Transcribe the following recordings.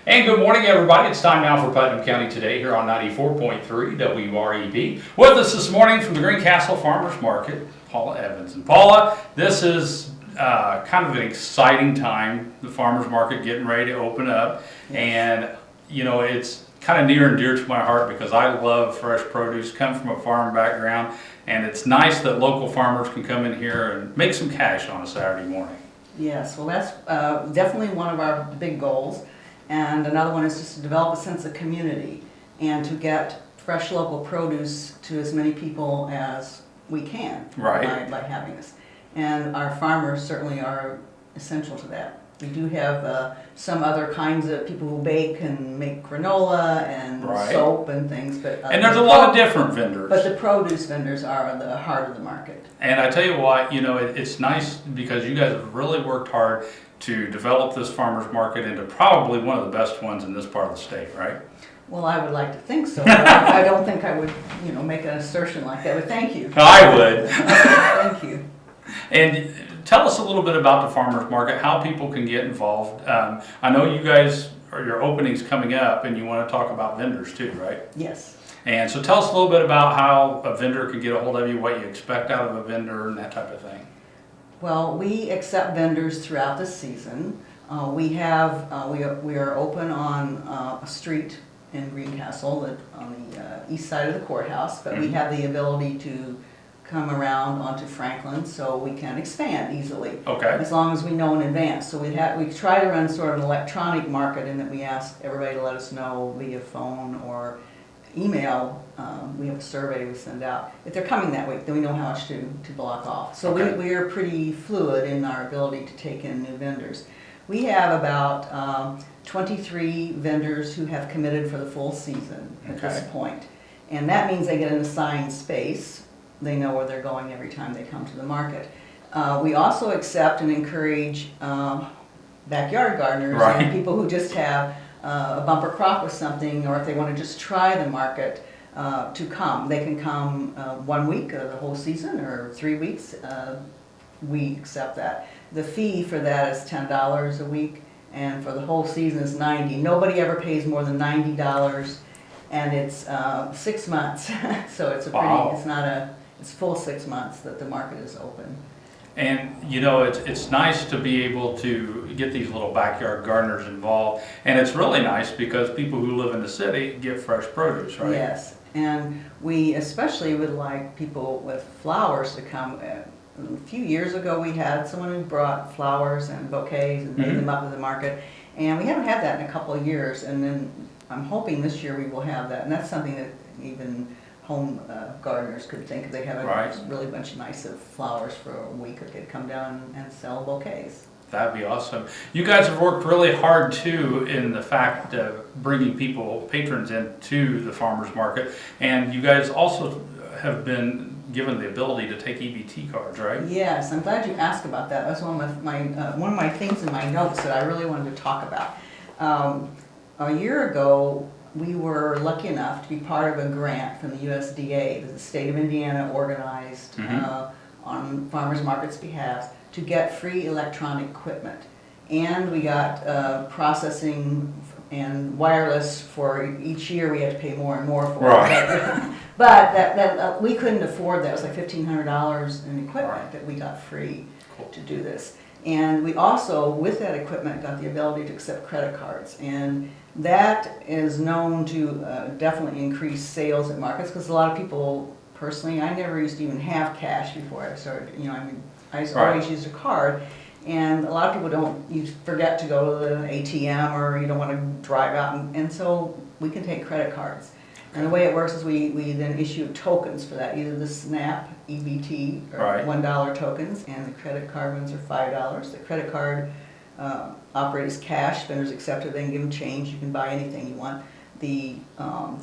And good morning, everybody. It's time now for Putnam County Today here on 94.3 WREB. With us this morning from the Greencastle Farmers Market, Paula Evans. And Paula, this is kind of an exciting time, the farmers market getting ready to open up. Yes. And, you know, it's kind of near and dear to my heart because I love fresh produce, come from a farm background, and it's nice that local farmers can come in here and make some cash on a Saturday morning. Yes, well that's definitely one of our big goals. And another one is just to develop a sense of community and to get fresh local produce to as many people as we can by having this. And our farmers certainly are essential to that. We do have some other kinds of people who bake and make granola and soap and things. But and there's a lot of different vendors. But the produce vendors are the heart of the market. And I tell you what, you know, it's nice because you guys have really worked hard to develop this farmers market into probably one of the best ones in this part of the state, right? Well, I would like to think so. I don't think I would, you know, make an assertion like that, but thank you. I would. Thank you. And tell us a little bit about the farmers market, how people can get involved. I know you guys, your opening's coming up and you want to talk about vendors too, right? Yes. And so tell us a little bit about how a vendor can get a hold of you, what you expect out of a vendor and that type of thing. Well, we accept vendors throughout the season. We are open on a street in Greencastle on the east side of the courthouse, but we have the ability to come around onto Franklin so we can expand easily. Okay. As long as we know in advance. So we try to run sort of an electronic market in that we ask everybody to let us know via phone or email. We have a survey we send out. If they're coming that week, then we know how much to block off. So we are pretty fluid in our ability to take in new vendors. We have about 23 vendors who have committed for the full season at this point. And that means they get an assigned space. They know where they're going every time they come to the market. We also accept and encourage backyard gardeners and people who just have a bumper crop with something, or if they want to just try the market, to come. They can come 1 week of the whole season or 3 weeks. We accept that. The fee for that is $10 a week, and for the whole season is $90. Nobody ever pays more than $90, and it's 6 months. So it's it's full 6 months that the market is open. And you know, it's nice to be able to get these little backyard gardeners involved, and it's really nice because people who live in the city get fresh produce, right? Yes, and we especially would like people with flowers to come. A few years ago we had someone who brought flowers and bouquets and made them up at the market, and we haven't had that in a couple of years, and then I'm hoping this year we will have that, and that's something that even home gardeners could think if they have a really bunch of nice flowers for a week, or could come down and sell bouquets. That'd be awesome. You guys have worked really hard too in the fact of bringing patrons into the farmers market, and you guys also have been given the ability to take EBT cards, right? Yes, I'm glad you asked about that. That's one of my things in my notes that I really wanted to talk about. A year ago, we were lucky enough to be part of a grant from the USDA that the state of Indiana organized on farmers markets' behalf to get free electronic equipment. And we got processing and wireless for each year. We had to pay more and more for it. But we couldn't afford that. It was like $1,500 in equipment that we got free to do this. And we also, with that equipment, got the ability to accept credit cards. And that is known to definitely increase sales at markets, because a lot of people, personally, I never used to even have cash before I started. You know, I always used a card. And a lot of people you forget to go to the ATM, or you don't want to drive out. And so we can take credit cards. And the way it works is we then issue tokens for that, either the SNAP EBT or $1 tokens, and the credit card ones are $5. The credit card operate as cash. Vendors accept it, they can give them change. You can buy anything you want. The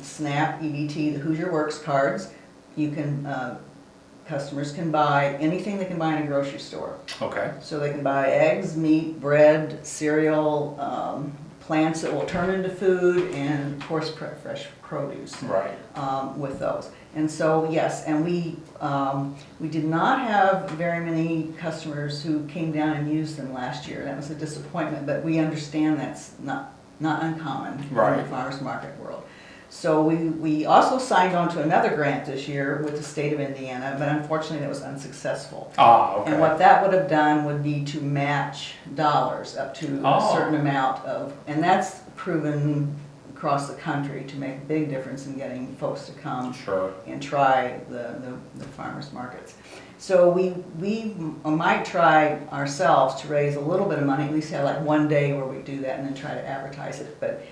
SNAP EBT, the Hoosier Works cards, you can customers can buy anything they can buy in a grocery store. Okay. So they can buy eggs, meat, bread, cereal, plants that will turn into food, and of course fresh produce. With those. And so yes, and we did not have very many customers who came down and used them last year. That was a disappointment, but we understand that's not not uncommon in Right. the farmers market world. So we also signed on to another grant this year with the state of Indiana, but unfortunately that was unsuccessful. Ah, okay. And what that would have done would be to match dollars up to a certain amount of, and that's proven across the country to make a big difference in getting folks to come Sure. and try the farmers markets. So we might try ourselves to raise a little bit of money, at least have like one day where we do that and then try to advertise it. But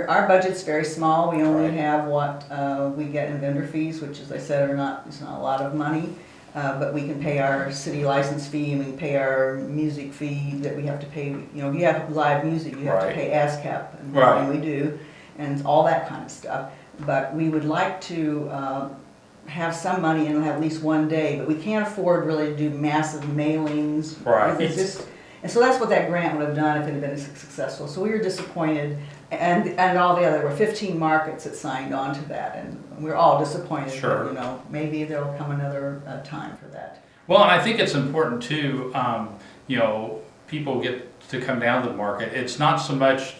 our budget's very small. We only Right. have what we get in vendor fees, which, as I said, it's not a lot of money. But we can pay our city license fee, and we can pay our music fee that we have to pay. You know, if you have live music, you have Right. to pay ASCAP, Right. and we do, and all that kind of stuff. But we would like to have some money and have at least one day, but we can't afford really to do massive mailings. Right. It's just, and so that's what that grant would have done if it had been successful. So we were disappointed, and all the other, there were 15 markets that signed on to that, and we were all disappointed. Sure. But, you know, maybe there'll come another time for that. Well, and I think it's important too, you know, people get to come down to the market. It's not so much,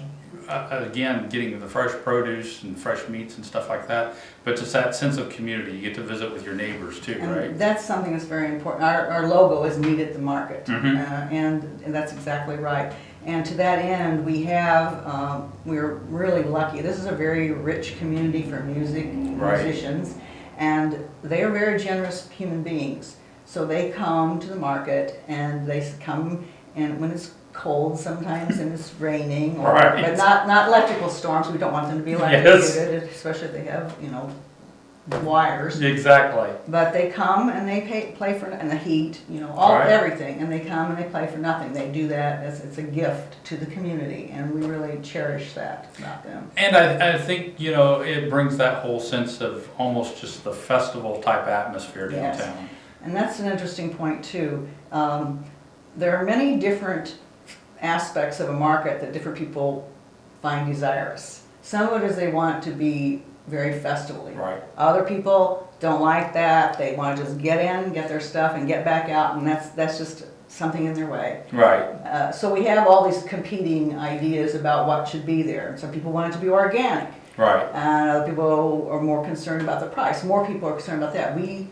again, getting the fresh produce and fresh meats and stuff like that, but just that sense of community. You get to visit with your neighbors too, And right? that's something that's very important. Our logo is Meet at the Market, Mhm. and that's exactly right. And to that end, we're really lucky. This is a very rich community for Right. musicians, and they are very generous human beings. So they come to the market, and they come, and when it's cold sometimes and it's raining, Right. but not electrical storms. We don't want them to be electrocuted, especially if they have, you know, wires. Exactly. But they come and they play for, and the heat, you know, Right. everything, and they come and they play for nothing. They do that as it's a gift to the community, and we really cherish that about them. And I think, you know, it brings that whole sense of almost just the festival type atmosphere Yes. downtown. And that's an interesting point too. There are many different aspects of a market that different people find desirous. Some of it is they want it to be very festivally. Right. Other people don't like that. They want to just get in, get their stuff, and get back out, and that's just something in their way. Right. So we have all these competing ideas about what should be there. Some people want it to be organic, Right. and other people are more concerned about the price. More people are concerned about that. We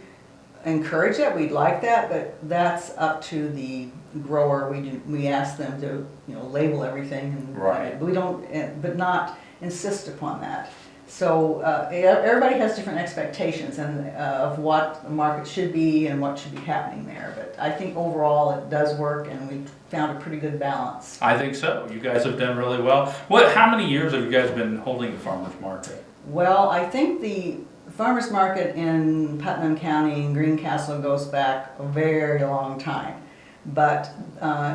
encourage that, we'd like that, but that's up to the grower. We ask them to, you know, label everything, and Right. we don't, but not insist upon that. So everybody has different expectations and of what the market should be and what should be happening there. But I think overall it does work, and we found a pretty good balance. I think so. You guys have done really well. How many years have you guys been holding the farmers market? Well, I think the farmers market in Putnam County and Greencastle goes back a very long time. But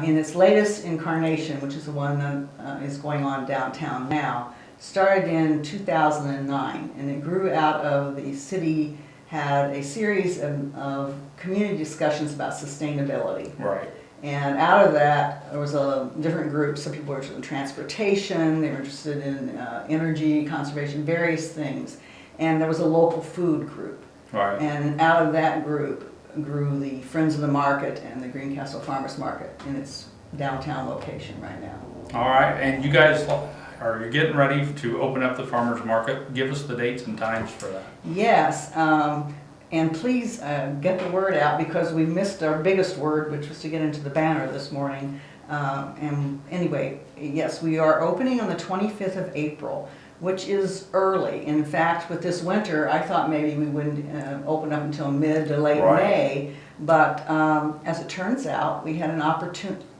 in its latest incarnation, which is the one that is going on downtown now, started in 2009, and it grew out of the city had a series of community discussions about sustainability. Right. And out of that, there was a different groups. Some people were interested in transportation, they were interested in energy, conservation, various things. And there was a local food group. Right. And out of that group grew the Friends of the Market and the Greencastle Farmers Market in its downtown location right now. All right. And you guys are getting ready to open up the farmers market. Give us the dates and times for that. Yes, and please get the word out, because we missed our biggest word, which was to get into the banner this morning. And anyway, yes, we are opening on the 25th of April, which is early. In fact, with this winter, I thought maybe we wouldn't open up until mid to late Right. May. But as it turns out, we had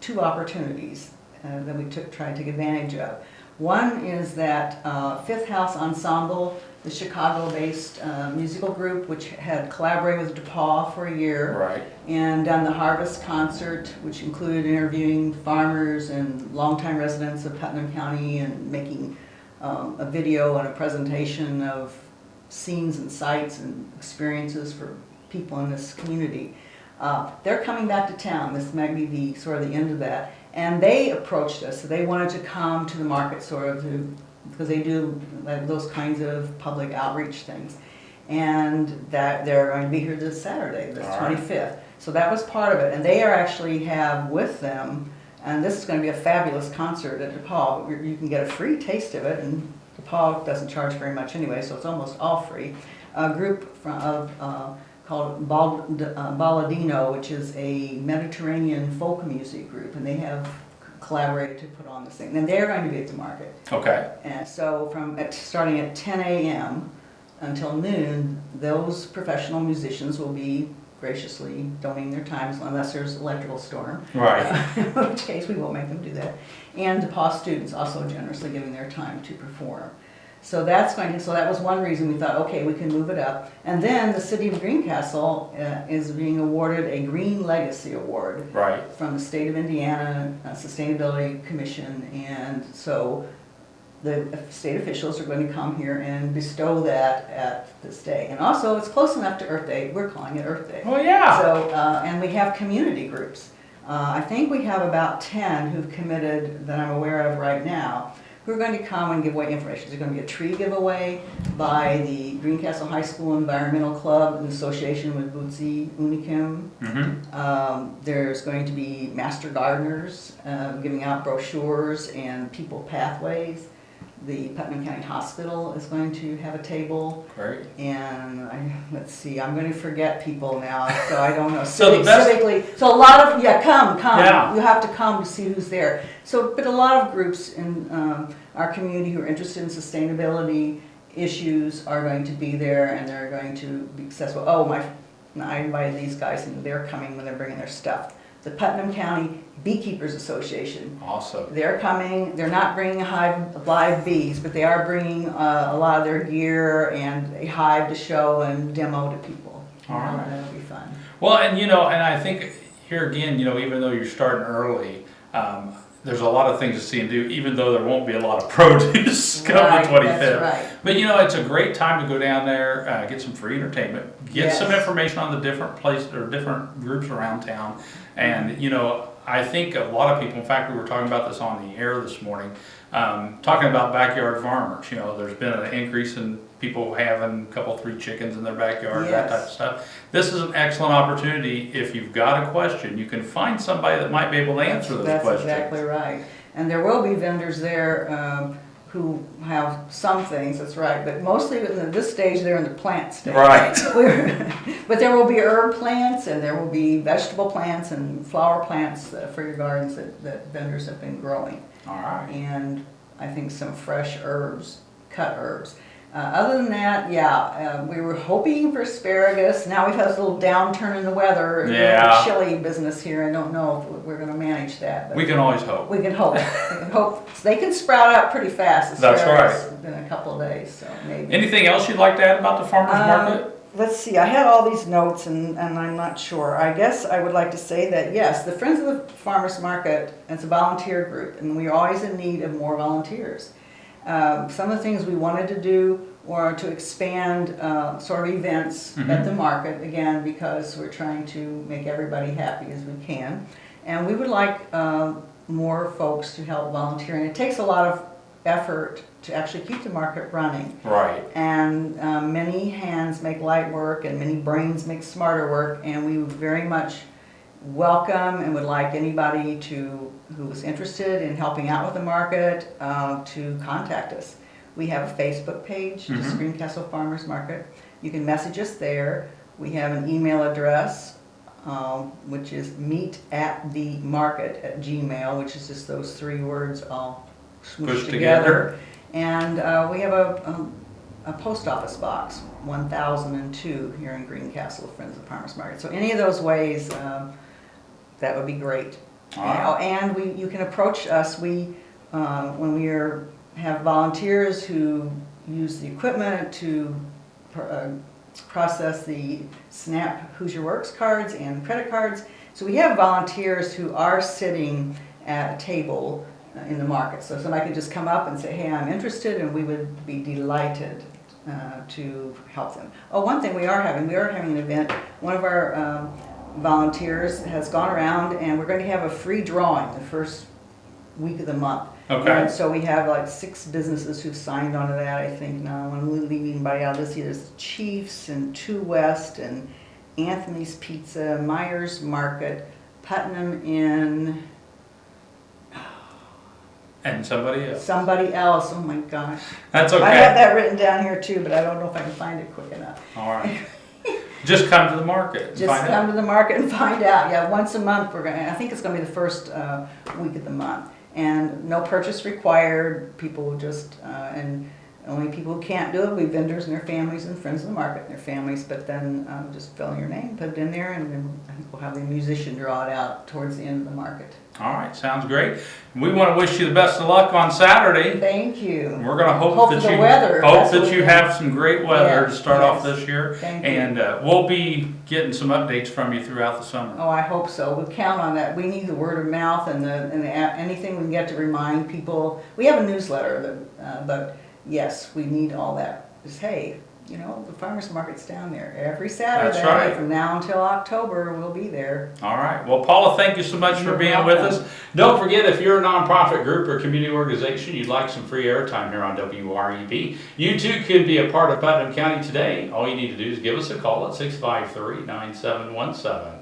two opportunities that we tried to take advantage of. One is that Fifth House Ensemble, the Chicago-based musical group, which had collaborated with DePaul for a year, Right. and done the Harvest Concert, which included interviewing farmers and longtime residents of Putnam County and making a video and a presentation of scenes and sights and experiences for people in this community. They're coming back to town. This might be the sort of the end of that. And they approached us. So they wanted to come to the market because they do those kinds of public outreach things. And that they're going to be here this Saturday, the 25th. So that was part of it. And they actually have with them And this is going to be a fabulous concert at DePaul. You can get a free taste of it, and DePaul doesn't charge very much anyway, so it's almost all free. A group called Balladino, which is a Mediterranean folk music group, and they have collaborated to put on this thing. And they're going to be at the market. Okay. And so starting at 10 a.m. until noon, those professional musicians will be graciously donating their time, unless there's electrical storm. Right. In which case we won't make them do that. And DePaul students also generously giving their time to perform. So that was one reason we thought, okay, we can move it up. And then the city of Greencastle is being awarded a Green Legacy Award. Right. From the state of Indiana Sustainability Commission. And so the state officials are going to come here and bestow that at this day. And also, it's close enough to Earth Day. We're calling it Earth Day. Oh, yeah. So, and we have community groups. I think we have about 10 who've committed that I'm aware of right now, who are going to come and give away information. There's going to be a tree giveaway by the Greencastle High School Environmental Club in association with Bootsy Unikim. Mm-hmm. There's going to be master gardeners giving out brochures and people pathways. The Putnam County Hospital is going to have a table. Great. And let's see, I'm going to forget people now, so I don't know. So Civically, so a lot of, come. Yeah. You have to come to see who's there. So, but a lot of groups in our community who are interested in sustainability issues are going to be there, and they're going to be successful. I invited these guys, and they're coming when they're bringing their stuff. The Putnam County Beekeepers Association. Awesome. They're coming. They're not bringing a hive of live bees, but they are bringing a lot of their gear and a hive to show and demo to people. All right. That'll be fun. Well, and and I think here again, even though you're starting early, there's a lot of things to see and do, even though there won't be a lot of produce come the 25th. That's right. But it's a great time to go down there, get some free entertainment, get some information on the different places or different groups around town. And, I think a lot of people, in fact, we were talking about this on the air this morning, talking about backyard farmers. There's been an increase in people having a couple, 3 chickens in their backyard, that type of stuff. This is an excellent opportunity. If you've got a question, you can find somebody that might be able to answer those questions. That's exactly right. And there will be vendors there who have some things, that's right, but mostly at this stage they're in the plant stage. Right. But there will be herb plants, and there will be vegetable plants and flower plants for your gardens that vendors have been growing. All right. And I think some fresh herbs, cut herbs. Other than that, we were hoping for asparagus. Now we've had this little downturn in the weather. Yeah. Chilly business here. I don't know if we're going to manage that. But we can always hope. We can hope. They can sprout up pretty fast. That's right. In a couple of days, so maybe. Anything else you'd like to add about the farmers market? Let's see. I had all these notes, and I'm not sure. I guess I would like to say that yes, the Friends of the Farmers Market, it's a volunteer group, and we are always in need of more volunteers. Some of the things we wanted to do were to expand sort of events at the market, again, because we're trying to make everybody happy as we can. And we would like more folks to help volunteering. It takes a lot of effort to actually keep the market running. Right. And many hands make light work, and many brains make smarter work, and we very much welcome and would like anybody who is interested in helping out with the market to contact us. We have a Facebook page, just Greencastle Farmers Market. You can message us there. We have an email address, which is meetatthemarket@gmail, which is just those 3 words all smooshed together. And we have a post office box, 1002 here in Greencastle, Friends of the Farmers Market. So any of those ways, that would be great. And you can approach us. When we have volunteers who use the equipment to process the SNAP Hoosier Works cards and credit cards. So we have volunteers who are sitting at a table in the market. So somebody can just come up and say, hey, I'm interested, and we would be delighted to help them. One thing we are having an event. One of our volunteers has gone around, and we're going to have a free drawing the first week of the month. Okay. And so we have like 6 businesses who've signed on to that, I think. Now, when we leave anybody out, there's Chiefs and 2 West and Anthony's Pizza, Myers Market, Putnam Inn, And somebody else. Somebody else, oh my gosh. That's I have okay. that written down here too, but I don't know if I can find it quick enough. All right. Just come to the market and Just find come out. to the market and find out. Yeah, once a month I think it's gonna be the first week of the month. And no purchase required, people will just, and only people who can't do it will be vendors and their families and friends of the market and their families, but then just fill in your name, put it in there, and then I think we'll have the musician draw it out towards the end of the market. All right, sounds great. We want to wish you the best of luck on Saturday. Thank you. We're going to hope Hope that for the you weather, hope that's that what you we have some great weather to Yes, start off yes. this year, Thank you. and we'll be getting some updates from you throughout the summer. Oh, I hope so. We'll count on that. We need the word of mouth and anything we can get to remind people. We have a newsletter, but yes, we need all that. Just, hey, you know, the farmers market's down there every Saturday. That's right. From now until October, we'll be there. All right. Well, Paula, thank you so much for You're being with welcome. us. Don't forget, if you're a nonprofit group or community organization, you'd like some free airtime here on WREB, you too can be a part of Putnam County today. All you need to do is give us a call at 653-9717.